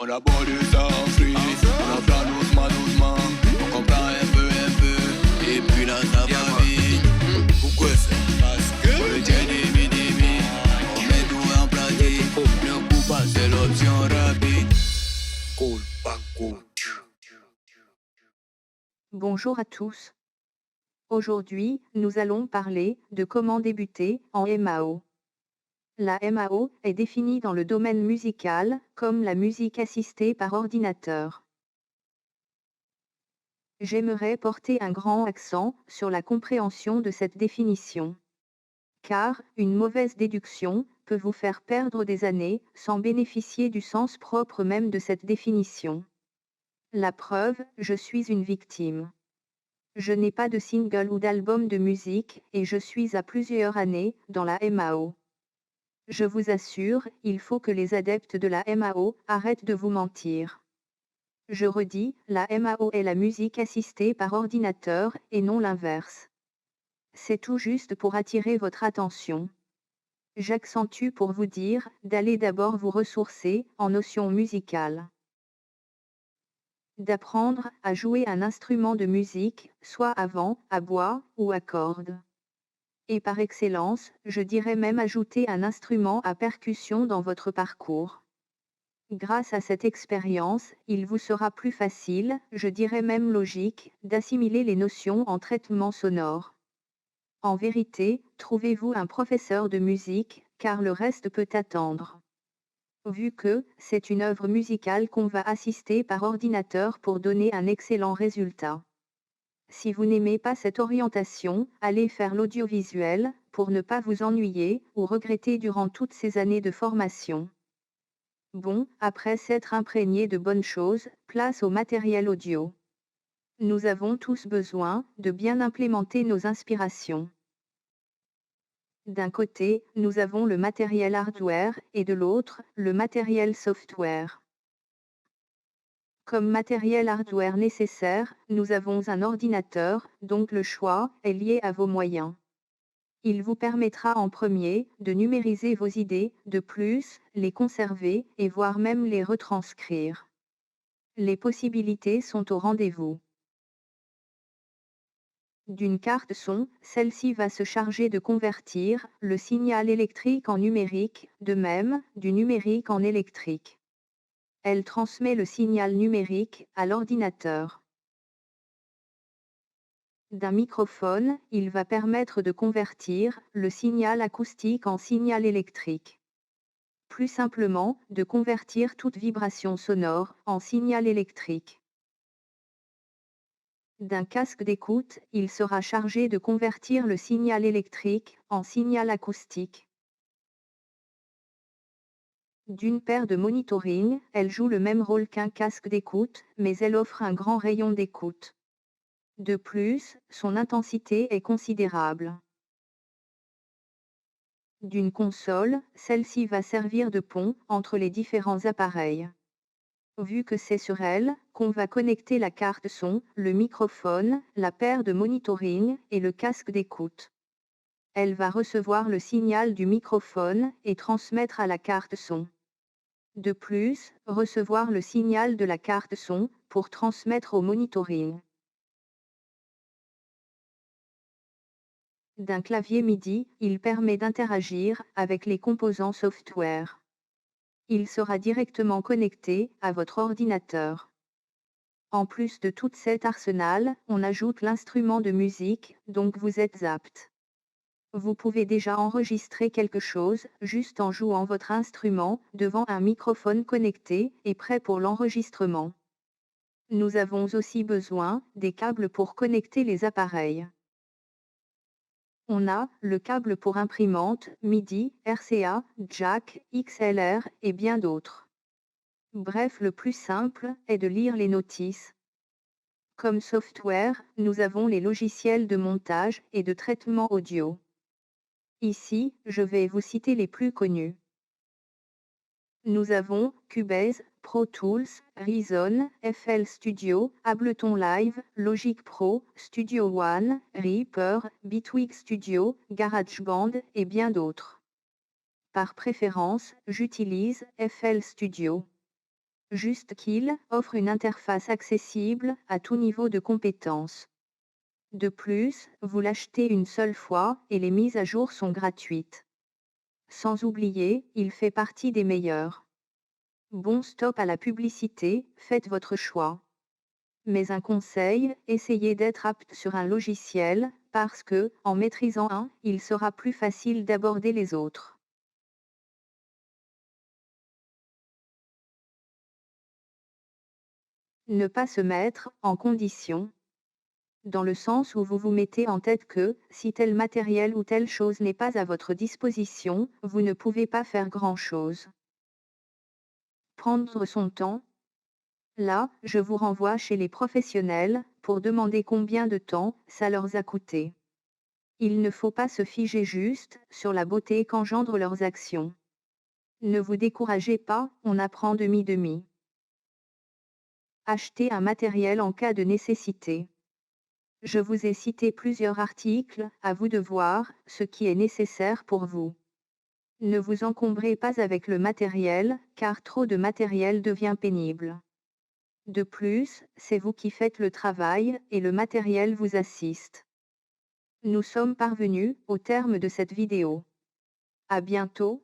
On a beau sans free, on apprend doucement, doucement. On comprend un peu, et puis là ça va vite. Pourquoi ça? Parce que on le tient demi, on met tout en pratique. Le coup pas, c'est l'option rapide. Cool, pas cool. Bonjour à tous. Aujourd'hui, nous allons parler de comment débuter en MAO. La MAO est définie dans le domaine musical comme la musique assistée par ordinateur. J'aimerais porter un grand accent sur la compréhension de cette définition. Car, une mauvaise déduction peut vous faire perdre des années sans bénéficier du sens propre même de cette définition. La preuve, je suis une victime. Je n'ai pas de single ou d'album de musique et je suis à plusieurs années dans la MAO. Je vous assure, il faut que les adeptes de la MAO arrêtent de vous mentir. Je redis, la MAO est la musique assistée par ordinateur et non l'inverse. C'est tout juste pour attirer votre attention. J'accentue pour vous dire d'aller d'abord vous ressourcer en notions musicales. D'apprendre à jouer un instrument de musique, soit à vent, à bois ou à cordes. Et par excellence, je dirais même ajouter un instrument à percussion dans votre parcours. Grâce à cette expérience, il vous sera plus facile, je dirais même logique, d'assimiler les notions en traitement sonore. En vérité, trouvez-vous un professeur de musique, car le reste peut attendre. Vu que c'est une œuvre musicale qu'on va assister par ordinateur pour donner un excellent résultat. Si vous n'aimez pas cette orientation, allez faire l'audiovisuel, pour ne pas vous ennuyer ou regretter durant toutes ces années de formation. Bon, après s'être imprégné de bonnes choses, place au matériel audio. Nous avons tous besoin de bien implémenter nos inspirations. D'un côté, nous avons le matériel hardware et de l'autre, le matériel software. Comme matériel hardware nécessaire, nous avons un ordinateur, donc le choix est lié à vos moyens. Il vous permettra en premier de numériser vos idées, de plus, les conserver et voire même les retranscrire. Les possibilités sont au rendez-vous. D'une carte son, celle-ci va se charger de convertir le signal électrique en numérique, de même, du numérique en électrique. Elle transmet le signal numérique à l'ordinateur. D'un microphone, il va permettre de convertir le signal acoustique en signal électrique. Plus simplement, de convertir toute vibration sonore en signal électrique. D'un casque d'écoute, il sera chargé de convertir le signal électrique en signal acoustique. D'une paire de monitoring, elle joue le même rôle qu'un casque d'écoute, mais elle offre un grand rayon d'écoute. De plus, son intensité est considérable. D'une console, celle-ci va servir de pont entre les différents appareils. Vu que c'est sur elle qu'on va connecter la carte son, le microphone, la paire de monitoring et le casque d'écoute. Elle va recevoir le signal du microphone et transmettre à la carte son. De plus, recevoir le signal de la carte son pour transmettre au monitoring. D'un clavier MIDI, il permet d'interagir avec les composants software. Il sera directement connecté à votre ordinateur. En plus de tout cet arsenal, on ajoute l'instrument de musique, donc vous êtes apte. Vous pouvez déjà enregistrer quelque chose, juste en jouant votre instrument, devant un microphone connecté, et prêt pour l'enregistrement. Nous avons aussi besoin des câbles pour connecter les appareils. On a le câble pour imprimante, MIDI, RCA, Jack, XLR et bien d'autres. Bref, le plus simple est de lire les notices. Comme software, nous avons les logiciels de montage et de traitement audio. Ici, je vais vous citer les plus connus. Nous avons Cubase, Pro Tools, Reason, FL Studio, Ableton Live, Logic Pro, Studio One, Reaper, Bitwig Studio, GarageBand et bien d'autres. Par préférence, j'utilise FL Studio. juste qu'il offre une interface accessible à tout niveau de compétences. De plus, vous l'achetez une seule fois et les mises à jour sont gratuites. Sans oublier, il fait partie des meilleurs. Bon, stop à la publicité, faites votre choix. Mais un conseil, essayez d'être apte sur un logiciel, parce que, en maîtrisant un, il sera plus facile d'aborder les autres. Ne pas se mettre en condition. Dans le sens où vous vous mettez en tête que, si tel matériel ou telle chose n'est pas à votre disposition, vous ne pouvez pas faire grand-chose. Prendre son temps. Là, je vous renvoie chez les professionnels, pour demander combien de temps ça leur a coûté. Il ne faut pas se figer juste sur la beauté qu'engendrent leurs actions. Ne vous découragez pas, on apprend demi-demi. Achetez un matériel en cas de nécessité. Je vous ai cité plusieurs articles, à vous de voir ce qui est nécessaire pour vous. Ne vous encombrez pas avec le matériel, car trop de matériel devient pénible. De plus, c'est vous qui faites le travail, et le matériel vous assiste. Nous sommes parvenus au terme de cette vidéo. À bientôt,